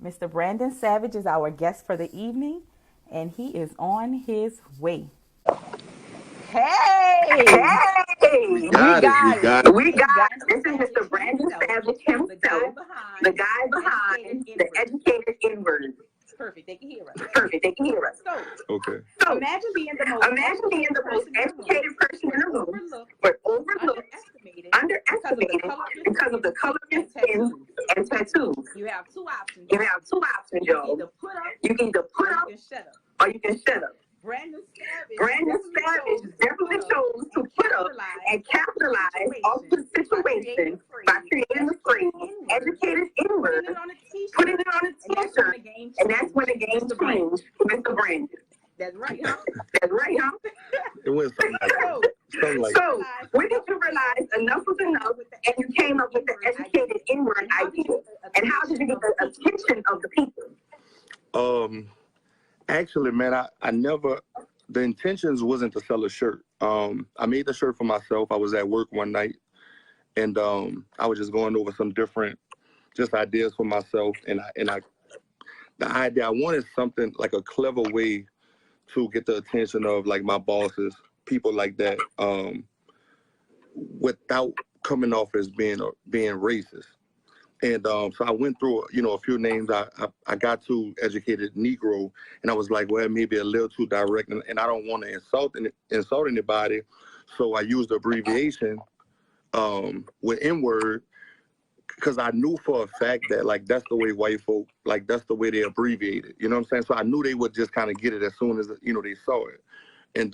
Mr. Brandon Savage is our guest for the evening, and he is on his way. Hey, Hey, we got it. This we is Mr. got Brandon this is Mr. Savage Brandon himself, Savage the guy himself, the behind guy the educated behind the inward. educated inward. Perfect. They can hear us. Perfect, they can hear us. So, Okay. So imagine being the most educated person in the room, person in the room, overlooked, but overlooked, underestimated because of the color of your skin and tattoos. You have two options. You have two options, You can y'all. either put up You can either put or up you can shut up. or you can shut up. Brandon Savage Definitely chose to put up and capitalize off the situation by creating the phrase educated inward, putting it on a t-shirt, and that's when the game changed, Mr. Brandon. That's right, huh? That's right, huh? It went something like that. Something like that. So, when did you realize enough was enough and you came up with the educated inward idea? And how did you get the attention of the people? Actually, man, I never, the intentions wasn't to sell a shirt. I made the shirt for myself. I was at work one night and I was just going over some different just ideas for myself. The idea, I wanted something like a clever way to get the attention of like my bosses, people like that, without coming off as being racist. And so I went through, a few names. I got to educated Negro, and I was like, well, maybe a little too direct, and I don't want to insult anybody, so I used the abbreviation with N-word because I knew for a fact that like that's the way white folk, like that's the way they abbreviate it. You know what I'm saying? So I knew they would just kind of get it as soon as they saw it, and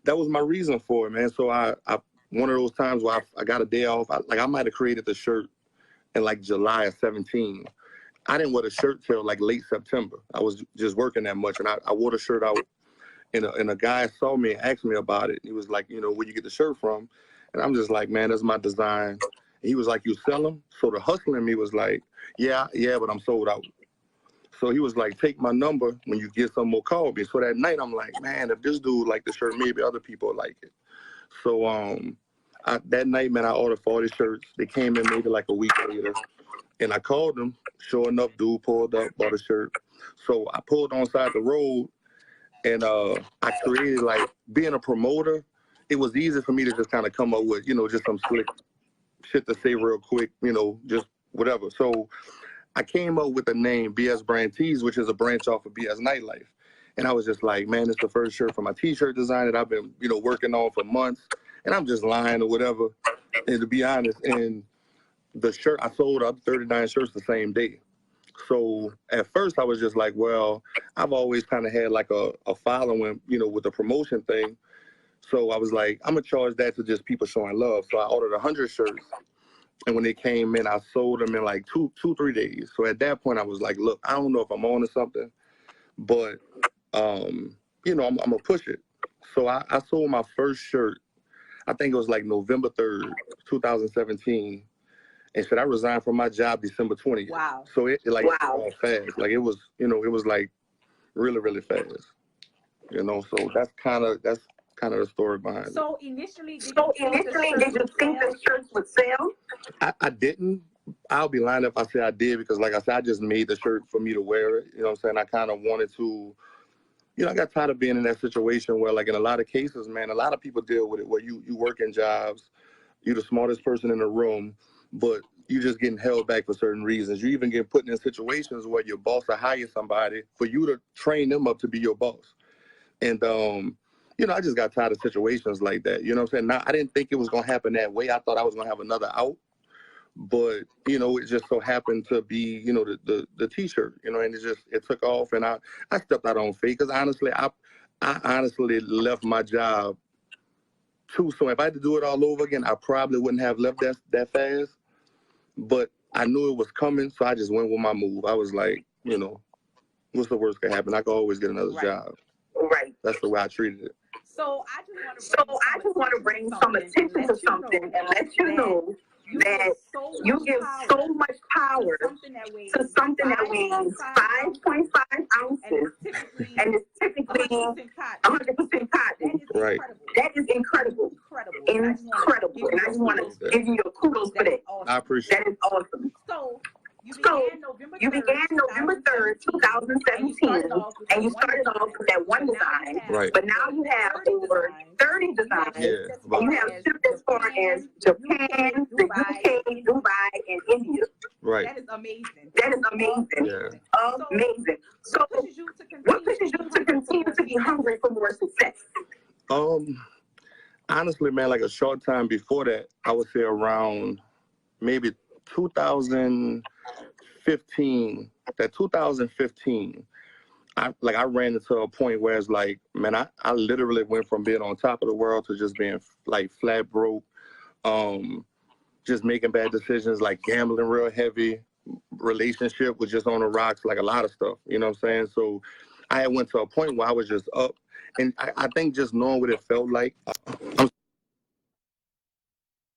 that was my reason for it, man. So I one of those times where I got a day off, I might have created the shirt in like July of 17. I didn't wear the shirt till like late September. I was just working that much, and I wore the shirt out, and a guy saw me and asked me about it. He was like, where you get the shirt from? And I'm just like, man, that's my design. And he was like, you sell them? So the hustler in me was like, yeah, but I'm sold out. So he was like, take my number. When you get some more, call me. So that night, I'm like, man, if this dude like the shirt, maybe other people like it. So that night, man, I ordered 40 shirts. They came in maybe like a week later. And I called them. Sure enough, dude pulled up, bought a shirt. So I pulled on side the road, and I created, like, being a promoter, it was easy for me to just kind of come up with, just some slick shit to say real quick, just whatever. So I came up with the name BS Brand Tees, which is a branch off of BS Nightlife. And I was just like, man, it's the first shirt for my t-shirt design that I've been, working on for months. And I'm just lying or whatever. And to be honest, and the shirt, I sold out 39 shirts the same day. So at first I was just like, well, I've always kind of had like a following, with the promotion thing. So I was like, I'm going to charge that to just people showing love. So I ordered 100 shirts. And when they came in, I sold them in like 3 days. So at that point I was like, look, I don't know if I'm on to something, but, I'm going to push it. So I sold my first shirt. I think it was like November 3rd, 2017. And I resigned from my job December 20th. Wow. So it all fast. Like it was, it was like really, really fast. So that's kind of the story behind it. So initially, did you think the shirts would sell? I didn't. I'll be lying if I say I did, because like I said, I just made the shirt for me to wear it. You know what I'm saying? I kind of wanted to, I got tired of being in that situation where, like, in a lot of cases, man, a lot of people deal with it where you work in jobs, you're the smartest person in the room, but you just getting held back for certain reasons. You even get put in situations where your boss will hire somebody for you to train them up to be your boss. And, I just got tired of situations like that. You know what I'm saying? Now, I didn't think it was going to happen that way. I thought I was going to have another out. But, it just so happened to be, the T-shirt, and it took off. And I stepped out on faith because, honestly, I honestly left my job too soon. If I had to do it all over again, I probably wouldn't have left that fast. But I knew it was coming, so I just went with my move. I was like, what's the worst that could happen? I could always get another job. Right. That's the way I treated it. So I just want to bring some attention to something and let you know that you give so much power to something that weighs 5.5 ounces and is typically 100% cotton. Right. That is incredible. Incredible. And I just want to give you your kudos for that. I appreciate it. That is awesome. So So you began November 3rd, 2017, and you started off with that one design. Right. But now you have over 30 designs, and you have shipped as far as Japan, the UK, Dubai, and India. Right. That is amazing. That is amazing. Yeah. Amazing. So what pushes you to continue to be hungry for more success? Honestly, man, like a short time before that, I would say around maybe 2015. That 2015, I ran into a point where it's like, man, I literally went from being on top of the world to just being like flat broke, just making bad decisions, like gambling real heavy, relationship was just on the rocks, like a lot of stuff, you know what I'm saying? So I had went to a point where I was just up, and I think just knowing what it felt like. I'm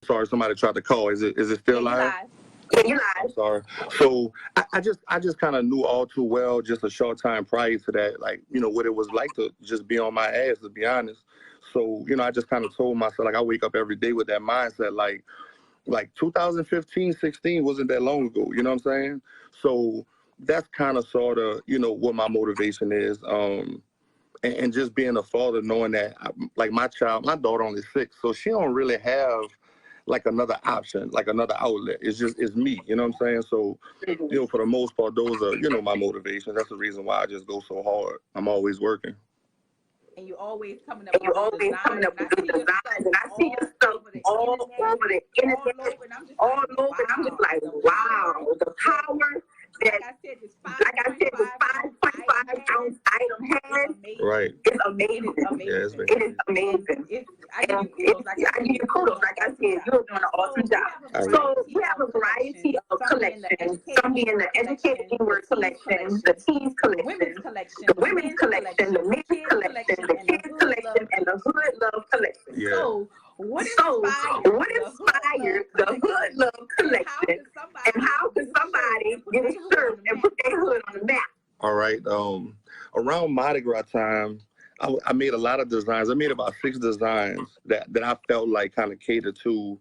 sorry, somebody tried to call. Is it still live? Yeah, you're live. Sorry. So I just kind of knew all too well, just a short time prior to that, like, you know, what it was like to just be on my ass, to be honest. So, you know, I just kind of told myself, like, I wake up every day with that mindset, like 2015, 16 wasn't that long ago, you know what I'm saying? So that's kind of sort of, you know, what my motivation is. And just being a father, knowing that, like, my daughter only 6, so she don't really have like another option, like another outlet. It's me, you know what I'm saying? So, you know, for the most part, those are, you know, my motivations. That's the reason why I just go so hard. I'm always working. And you always coming up with good designs, and I see your stuff all over the internet, all over, and I'm just like, wow, the power that, like I said, the 5.5 ounce item has. Right. It's amazing. Yeah, it is amazing. I give you kudos. Like I said, you're doing an awesome job. So we have a variety of collections. Some being the Educated Inward collection, the teens collection, the women's collection, the men's collection, the kids collection, and the Hood Love collection. Yeah. So what inspired the Hood Love collection, and how can somebody get a shirt and put their hood on the map? All right. Around Mardi Gras time, I made a lot of designs. I made about 6 designs that I felt like kind of catered to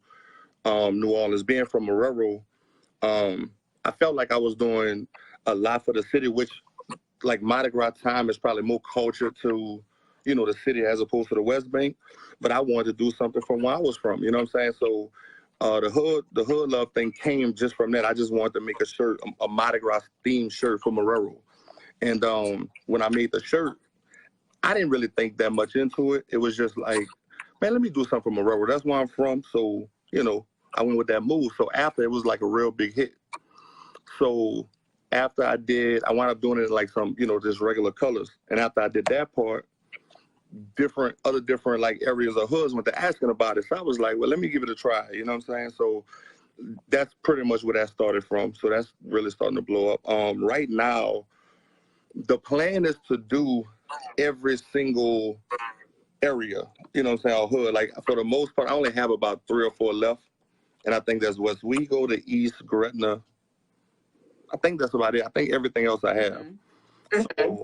New Orleans. Being from Marrero, I felt like I was doing a lot for the city, which, like, Mardi Gras time is probably more culture to, you know, the city as opposed to the West Bank. But I wanted to do something from where I was from, you know what I'm saying? So the Hood Love thing came just from that. I just wanted to make a shirt, a Mardi Gras themed shirt for Marrero. And when I made the shirt, I didn't really think that much into it. It was just like, man, let me do something for Marrero. That's where I'm from. So, you know, I went with that move. So after, it was like a real big hit. So after I wound up doing it in like some, you know, just regular colors. And after I did that part, other different like areas of hoods went to asking about it. So I was like, well, let me give it a try. You know what I'm saying? So that's pretty much where that started from. So that's really starting to blow up. Right now, the plan is to do every single area, you know what I'm saying, or hood. Like, for the most part, I only have about 3 or 4 left. And I think that's West Wego, the East, Gretna. I think that's about it. I think everything else I have. So,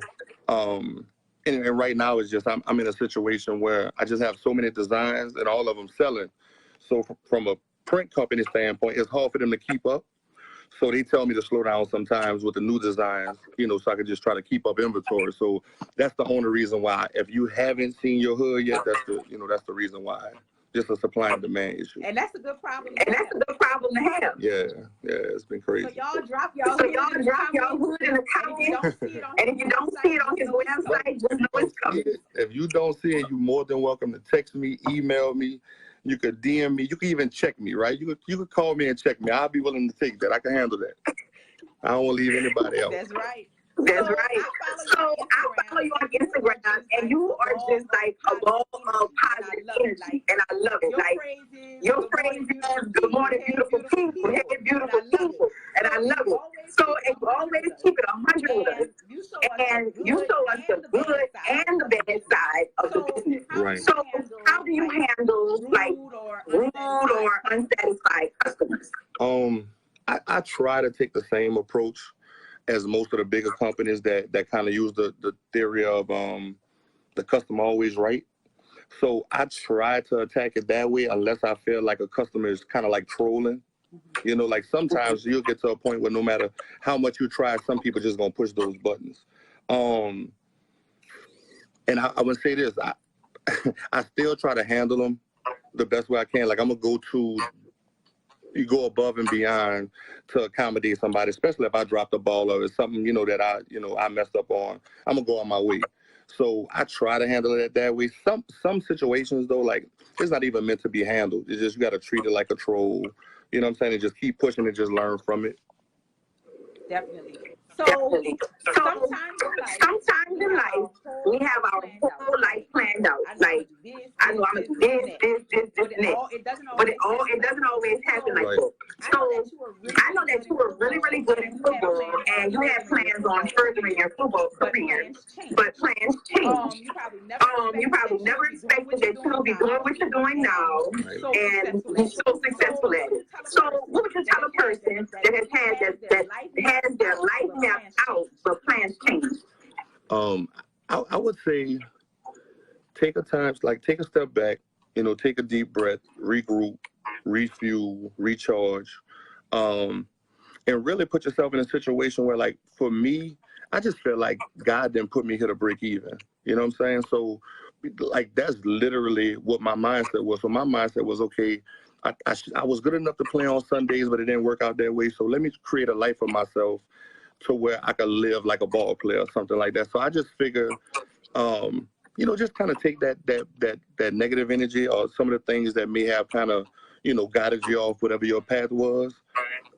and right now it's just, I'm in a situation where I just have so many designs and all of them selling. So from a print company standpoint, it's hard for them to keep up. So they tell me to slow down sometimes with the new designs, you know, so I can just try to keep up inventory. So that's the only reason why. If you haven't seen your hood yet, that's the reason why. Just a supply and demand issue. And that's a good problem. To have. Yeah, it's been crazy. So y'all drop y'all hood in the comments. And if you don't see it on his website, just know it's coming. If you don't see it, you're more than welcome to text me, email me. You could DM me. You could even check me, right? You could call me and check me. I'll be willing to take that. I can handle that. I don't want to leave anybody else. That's right. That's right. So I follow you on Instagram, and you are just like a ball of positive energy, and I love it. Like, your phrases, good morning, beautiful people, hey, beautiful people, and I love it. So, and you always keep it 100 with us, and you show us the good and the bad side of the business. Right. So, how do you handle like rude or unsatisfied customers? I try to take the same approach as most of the bigger companies that kind of use the theory of the customer always right. So I try to attack it that way unless I feel like a customer is kind of like trolling, You know, like sometimes you'll get to a point where no matter how much you try, some people just gonna push those buttons. And I would say this, I still try to handle them the best way I can. Like I'm gonna go above and beyond to accommodate somebody, especially if I drop the ball or it's something, that I messed up on. I'm gonna go on my way. So I try to handle it that way. Some situations though, like it's not even meant to be handled. It's just you gotta treat it like a troll. You know what I'm saying? And just keep pushing and just learn from it. Definitely. So Definitely. sometimes in life, we have our whole life planned out. Like, I know I'm gonna do this, and that. But it doesn't always happen like that. So I know that you were really, really good in football, and you had plans on furthering your football career. But plans change. You probably never expected that you would be doing what you're doing now, and be so successful at it. So what would you tell a person that has their life mapped out, but plans change? I would say take a step back, take a deep breath, regroup, refuel, recharge, and really put yourself in a situation where, like, for me, I just feel like God didn't put me here to break even. You know what I'm saying? So, like, that's literally what my mindset was. So my mindset was, okay, I was good enough to play on Sundays, but it didn't work out that way. So let me create a life for myself to where I could live like a ball player or something like that. So I just figure, just kind of take that negative energy or some of the things that may have kind of, guided you off whatever your path was,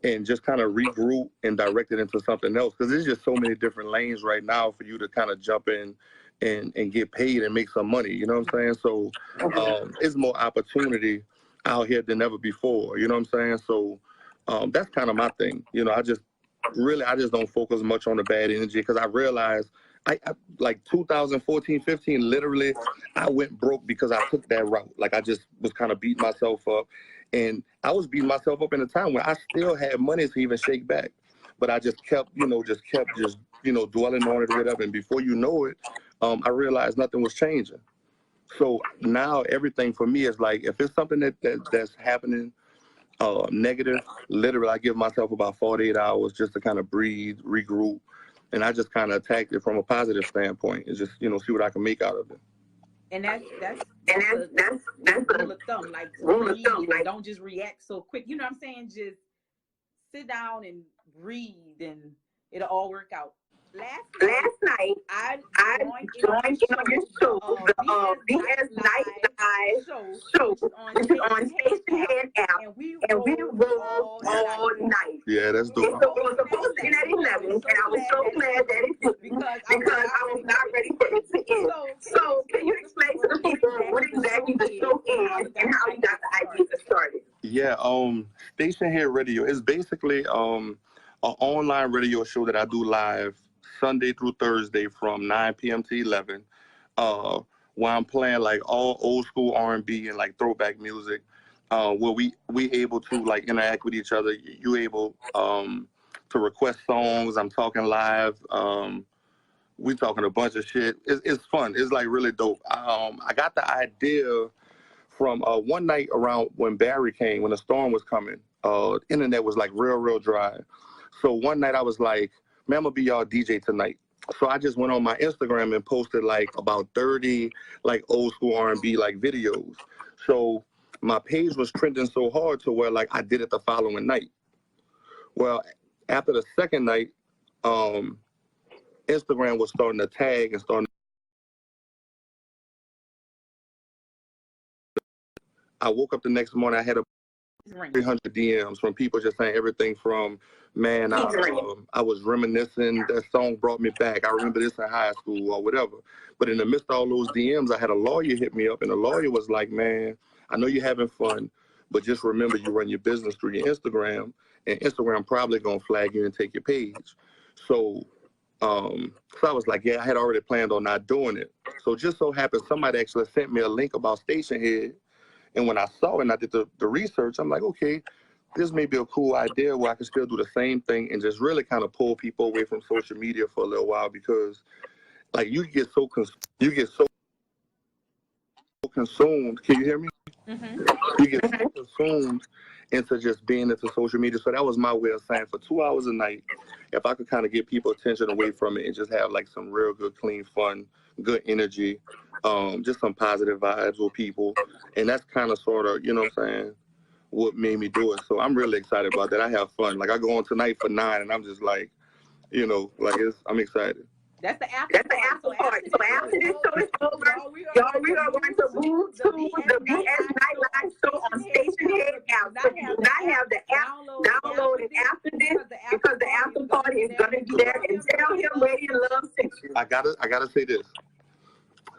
and just kind of regroup and direct it into something else. Because there's just so many different lanes right now for you to kind of jump in and get paid and make some money. You know what I'm saying? So it's more opportunity out here than ever before. You know what I'm saying? So that's kind of my thing. I just don't focus much on the bad energy, because I realized I like 2014, 15, literally I went broke because I took that route. Like I just was kind of beating myself up, and I was beating myself up in a time when I still had money to even shake back, but I just kept dwelling on it or whatever. And before you know it, I realized nothing was changing. So now everything for me is like, if it's something that's happening negative, literally I give myself about 48 hours just to kind of breathe, regroup, and I just kind of attacked it from a positive standpoint and just see what I can make out of it. And that's a rule of thumb. Like, don't just react so quick. You know what I'm saying? Just sit down and breathe, and it'll all work out. Last night, I joined in on your show, the BS Night show on Stationhead app, and we rolled all night. Yeah, that's dope. It was supposed to end at 11, and I was so glad that it didn't, because I was not ready for it to end. So can you explain to the people what exactly the show is and how you got the idea to start it? Yeah, Stationhead Radio is basically an online radio show that I do live Sunday through Thursday from 9 p.m. to 11, where I'm playing like all old school R&B and like throwback music, where we able to like interact with each other. You able to request songs. I'm talking live. We talking a bunch of shit. It's fun. It's like really dope. I got the idea from one night around when Barry came, when the storm was coming. Internet was like real dry. So one night I was like, man, I'm gonna be y'all DJ tonight. So I just went on my Instagram and posted like about 30 like old school R&B like videos. So my page was trending so hard to where like I did it the following night. Well, after the second night, Instagram was starting to tag and starting. I woke up the next morning, I had 300 DMs from people just saying everything from, man, I was reminiscing, that song brought me back, I remember this in high school or whatever. But in the midst of all those DMs, I had a lawyer hit me up, and the lawyer was like, man, I know you're having fun, but just remember you run your business through your Instagram, and Instagram probably gonna flag you and take your page. So I was like, yeah, I had already planned on not doing it. So just so happened somebody actually sent me a link about Stationhead. And when I saw it and I did the research, I'm like, okay, this may be a cool idea where I can still do the same thing and just really kind of pull people away from social media for a little while, because like you get so consumed. Can you hear me? You get so consumed into just being into social media. So that was my way of saying for 2 hours a night, if I could kind of get people attention away from it and just have like some real good, clean fun, good energy, just some positive vibes with people. And that's kind of sort of, you know what I'm saying, what made me do it. So I'm really excited about that. I have fun. Like I go on tonight for 9 and I'm just like, you know, like I'm excited. That's the after part. So after this show is over, y'all, we are going to move to the BS Nightlife show on Stationhead app. So you do not have the app downloaded after this because the after party is going to be there. And tell him where you love Century. I gotta say this.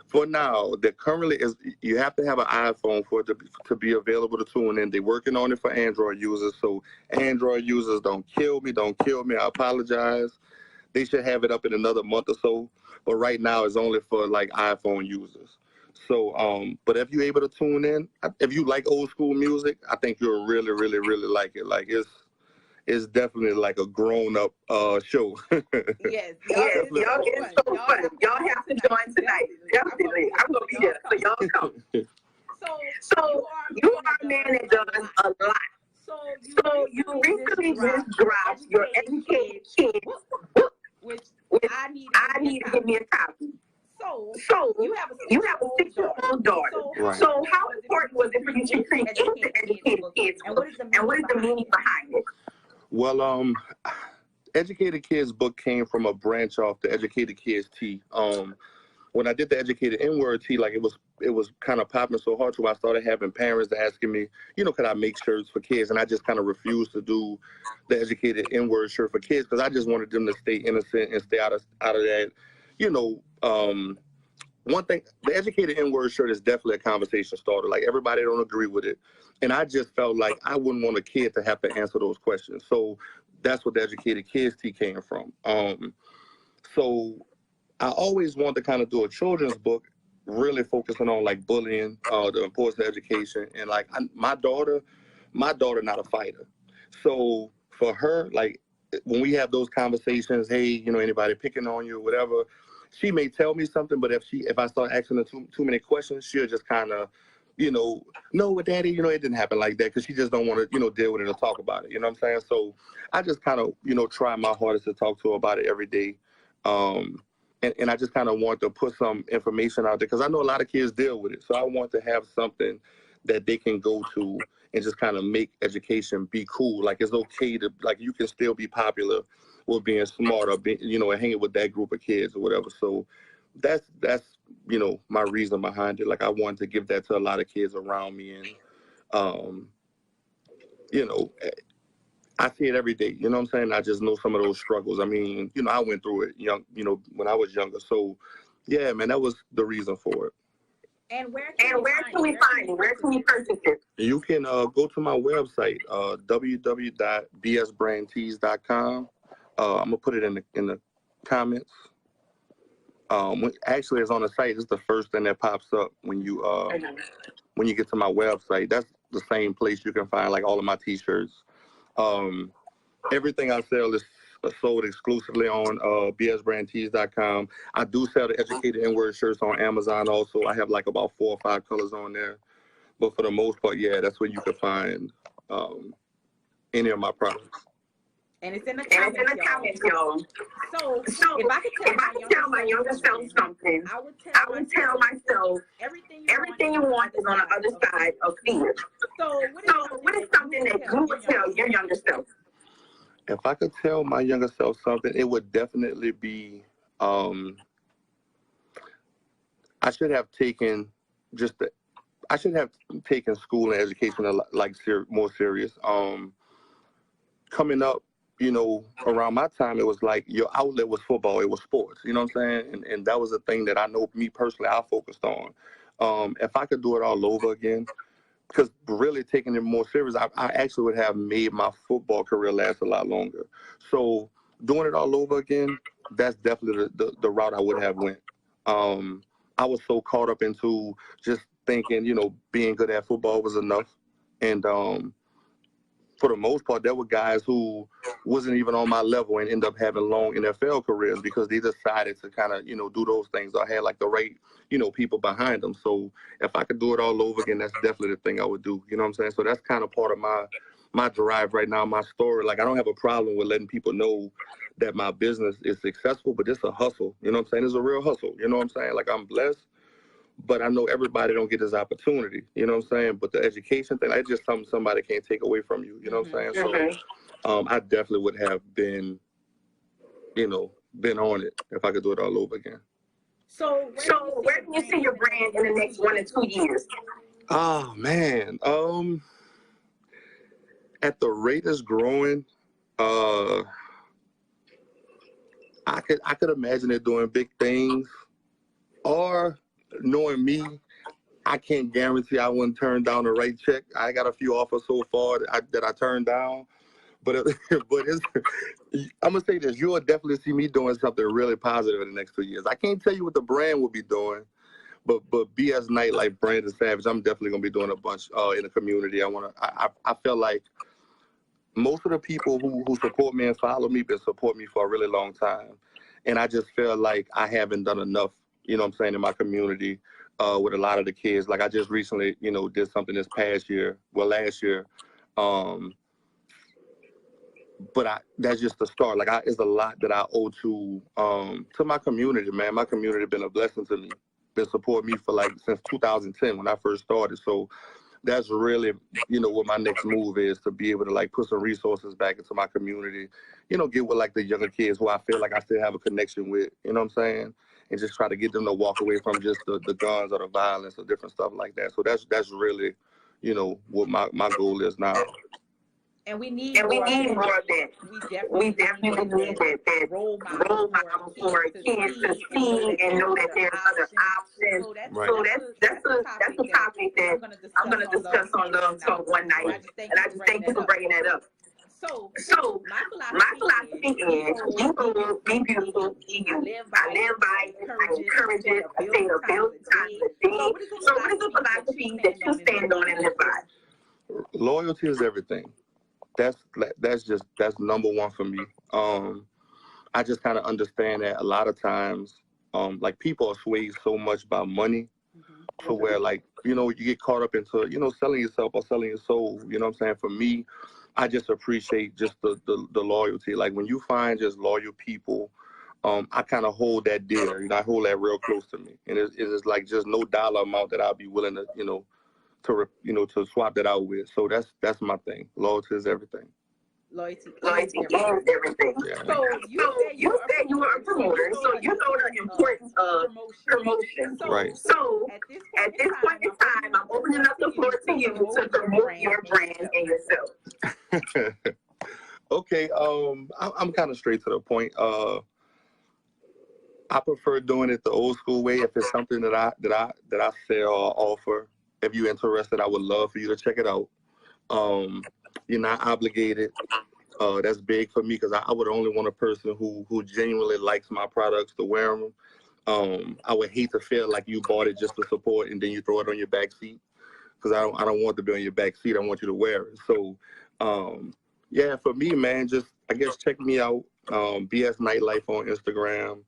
For now, there currently is, you have to have an iPhone for it to be available to tune in. They're working on it for Android users. So Android users, don't kill me. I apologize. They should have it up in another month or so. But right now, it's only for like iPhone users. So, but if you're able to tune in, if you like old school music, I think you'll really, really, really like it. Like it's definitely like a grown-up show. Yes, y'all, it's so fun. Y'all have to join tonight. Definitely. I'm going to be there, so y'all come. So you are a man that does a lot. So you recently just dropped your Educated Kids book, which I need to give me a copy. So you have a 6-year-old daughter. Right. So how important was it for you to create the Educated Kids book? And what is the meaning behind it? Well, Educated Kids book came from a branch off the Educated Kids Tea. When I did the Educated N-word tea, like it was kind of popping so hard, so I started having parents asking me, you know, could I make shirts for kids? And I just kind of refused to do the Educated N-word shirt for kids because I just wanted them to stay innocent and stay out of that, you know. One thing, the Educated N-word shirt is definitely a conversation starter. Like everybody don't agree with it, and I just felt like I wouldn't want a kid to have to answer those questions. So that's what the Educated Kids tea came from. So I always wanted to kind of do a children's book, really focusing on like bullying, the importance of education, and like my daughter not a fighter. So for her, like when we have those conversations, hey, you know, anybody picking on you, or whatever, she may tell me something, but if I start asking her too many questions, she'll just kind of, you know, no, daddy, you know, it didn't happen like that, because she just don't want to, you know, deal with it or talk about it. You know what I'm saying? So I just kind of, you know, try my hardest to talk to her about it every day. And I just kind of want to put some information out there because I know a lot of kids deal with it. So I want to have something that they can go to and just kind of make education be cool. Like it's okay to, like you can still be popular with being smart or being, you know, and hanging with that group of kids or whatever. So that's you know, my reason behind it. Like I wanted to give that to a lot of kids around me, and you know, I see it every day. You know what I'm saying? I just know some of those struggles. I mean, you know, I went through it young, you know, when I was younger. So yeah, man, that was the reason for it. And where can we find it? Where can we purchase it? You can go to my website, www.bsbrandtees.com. I'm gonna put it in the comments. Actually, it's on the site. It's the first thing that pops up when you get to my website. That's the same place you can find like all of my T-shirts. Everything I sell is sold exclusively on bsbrandtees.com. I do sell the Educated N-word shirts on Amazon also. I have like about 4 or 5 colors on there. But for the most part, yeah, that's where you can find any of my products. And it's in the comments, y'all. So if I could tell my younger self something, I would tell myself everything you want is on the other side of fear. So what is something that you would tell your younger self? If I could tell my younger self something, it would definitely be I should have taken school and education more serious. Coming up, you know, around my time, it was like your outlet was football, it was sports, you know what I'm saying? And that was the thing that I know me personally, I focused on. If I could do it all over again, because really taking it more serious, I actually would have made my football career last a lot longer. So doing it all over again, that's definitely the route I would have went. I was so caught up into just thinking, you know, being good at football was enough. And for the most part, there were guys who wasn't even on my level and end up having long NFL careers because they decided to kind of, do those things or had like the right, people behind them. So if I could do it all over again, that's definitely the thing I would do. You know what I'm saying? So that's kind of part of my drive right now, my story. Like, I don't have a problem with letting people know that my business is successful, but it's a hustle. You know what I'm saying? It's a real hustle. You know what I'm saying? Like, I'm blessed, but I know everybody don't get this opportunity. You know what I'm saying? But the education thing, that's just something somebody can't take away from you. You know what I'm saying? So I definitely would have been, been on it if I could do it all over again. So where do you see your brand in the next 1 or 2 years? Oh, man. At the rate it's growing, I could imagine it doing big things. Or, knowing me, I can't guarantee I wouldn't turn down the right check. I got a few offers so far that I turned down. But it's, I'm going to say this. You'll definitely see me doing something really positive in the next 2 years. I can't tell you what the brand will be doing, but BS Nightlife, Brandon Savage, I'm definitely going to be doing a bunch in the community. I feel like most of the people who support me and follow me been supporting me for a really long time. And I just feel like I haven't done enough, you know what I'm saying, in my community with a lot of the kids. Like, I just recently, did something this last year. But that's just the start. Like, it's a lot that I owe to my community, man. My community been a blessing to me. Been supporting me for since 2010 when I first started. So that's really, what my next move is, to be able to put some resources back into my community, get with the younger kids who I feel like I still have a connection with, you know what I'm saying? And just try to get them to walk away from just the guns or the violence or different stuff like that. So that's really, what my goal is now. And we need more of that. We definitely need that role model for kids to see and know that there's other options. So that's a topic that I'm going to discuss on Love Talk one night. And I just thank you for bringing that up. So my philosophy is, you go be beautiful, be you. I live by it, I encourage it, I say a billion times a day. So what is the philosophy that you stand on and live by? Loyalty is everything. That's number one for me. I just kind of understand that a lot of times, people are swayed so much by money to where, you get caught up into, selling yourself or selling your soul. You know what I'm saying? For me, I just appreciate just the loyalty. Like, when you find just loyal people, I kind of hold that dear. I hold that real close to me. And it's just no dollar amount that I'll be willing to, to swap that out with. So that's my thing. Loyalty is everything. Loyalty is everything. Yeah. So you said you were a promoter, so you know the importance of promotion. Right. So at this point in time, I'm opening up the floor to you to promote your brand and yourself. Okay. I'm kind of straight to the point. I prefer doing it the old school way. If it's something that I sell or offer, if you're interested, I would love for you to check it out. You're not obligated. That's big for me because I would only want a person who genuinely likes my products to wear them. I would hate to feel like you bought it just to support and then you throw it on your back seat, because I don't want to be on your back seat. I want you to wear it. So, yeah, for me, man, just, I guess, check me out. BS Nightlife on Instagram.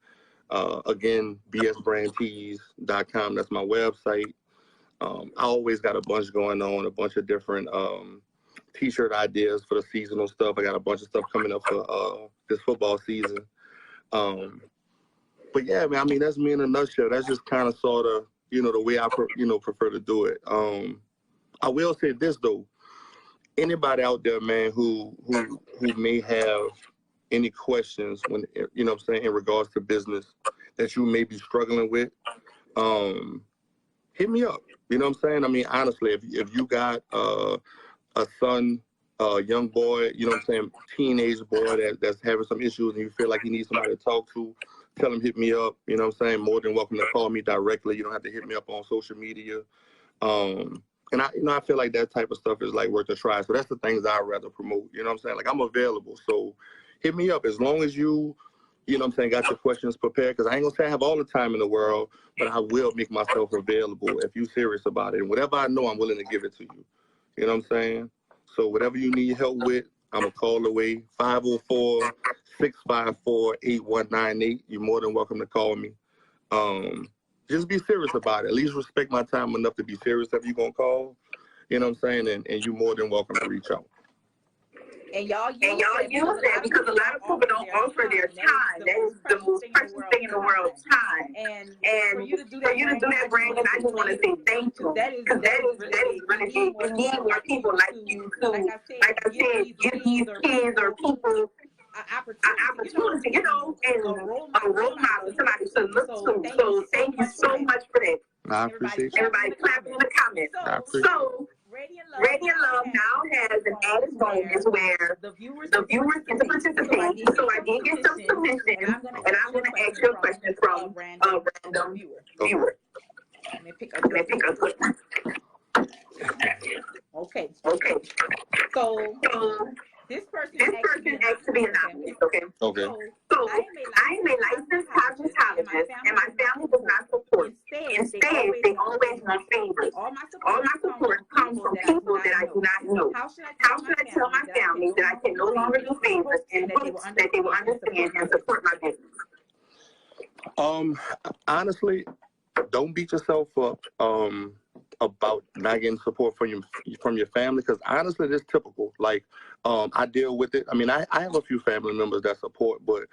Again, bsbrandtees.com. That's my website. I always got a bunch going on, a bunch of different T-shirt ideas for the seasonal stuff. I got a bunch of stuff coming up for this football season. But yeah, man, I mean, that's me in a nutshell. That's just kind of sort of, the way I prefer to do it. I will say this though, anybody out there, man, who may have any questions when, what I'm saying, in regards to business that you may be struggling with, hit me up. You know what I'm saying? I mean, honestly, if you got a son, a young boy, you know what I'm saying, teenage boy that's having some issues and you feel like you need somebody to talk to, tell him, hit me up. You know what I'm saying? More than welcome to call me directly. You don't have to hit me up on social media. And I feel like that type of stuff is worth a try. So that's the things I'd rather promote. You know what I'm saying? Like, I'm available. So hit me up as long as you know what I'm saying, got your questions prepared, because I ain't gonna say I have all the time in the world, but I will make myself available if you're serious about it. And whatever I know, I'm willing to give it to you. You know what I'm saying? So whatever you need help with, I'm a call away. 504-654-8198. You're more than welcome to call me. Just be serious about it. At least respect my time enough to be serious if you're going to call. You know what I'm saying? And you're more than welcome to reach out. And y'all use that because a lot of people don't offer their time. That is the most precious thing in the world, time. And for you to do that, Brandon, I just want to say thank you. Because that is really, we need more people like you to, like I said, give these kids or people an opportunity, you know, and a role model, somebody to look to. So thank you so much for that. I appreciate you. Everybody clapping in the comments. So Radiant Love now has an added bonus where the viewers get to participate. So I did get some submissions, and I'm going to ask you a question from a random viewer. Let me pick a good one. Okay. So this person asked to be anonymous, okay? Okay. So I am a licensed cosmetologist, and my family does not support. Instead, they always want favors. All my support comes from people that I do not know. How should I tell my family that I can no longer do favors and hopes that they will understand and support my business? Honestly, don't beat yourself up about not getting support from your family, because honestly, it's typical. Like, I deal with it. I mean, I have a few family members that support, but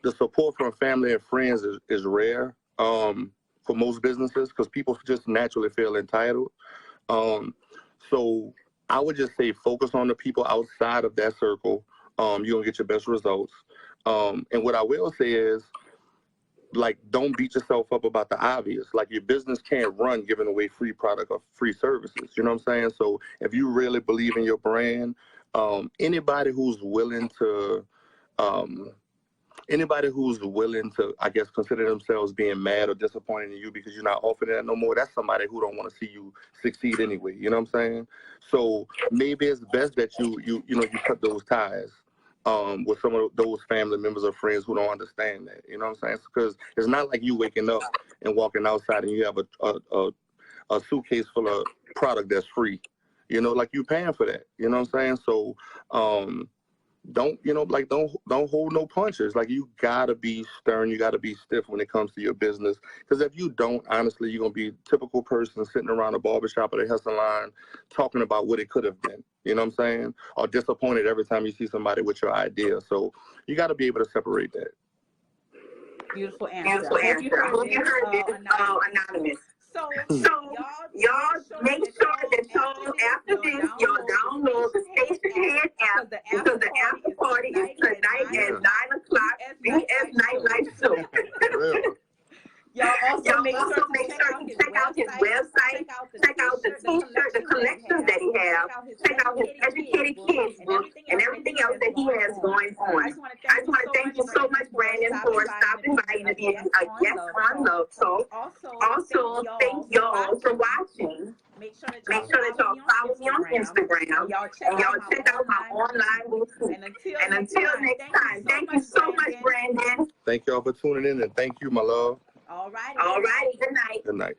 the support from family and friends is rare for most businesses, because people just naturally feel entitled. So I would just say focus on the people outside of that circle. You're gonna get your best results. And what I will say is, like, don't beat yourself up about the obvious. Like, your business can't run giving away free product or free services. You know what I'm saying? So if you really believe in your brand, anybody who's willing to, I guess, consider themselves being mad or disappointed in you because you're not offering that no more, that's somebody who don't want to see you succeed anyway. You know what I'm saying? So maybe it's best that you cut those ties with some of those family members or friends who don't understand that. You know what I'm saying? Because it's not like you waking up and walking outside and you have a suitcase full of product that's free. You know, like, you paying for that. You know what I'm saying? So don't hold no punches. Like, you gotta be stern, you gotta be stiff when it comes to your business. Because if you don't, honestly, you're gonna be a typical person sitting around a barbershop or a hair salon talking about what it could have been. You know what I'm saying? Or disappointed every time you see somebody with your idea. So you gotta be able to separate that. Beautiful answer. I hope you heard this, anonymous. So y'all make sure that y'all, after this, y'all download the Station Head app, because the after party is tonight at 9 o'clock, BS Nightlife Show. Y'all also make sure to check out his website, check out the t-shirt, the collections that he has, check out his Educated Kids book, and everything else that he has going on. I just want to thank you so much, Brandon, for stopping by and being a guest on Love Talk. Also, thank y'all for watching. Make sure that y'all follow me on Instagram, and y'all check out my online boutique. And until next time, thank you so much, Brandon. Thank y'all for tuning in, and thank you, my love. All righty. Good night. Good night.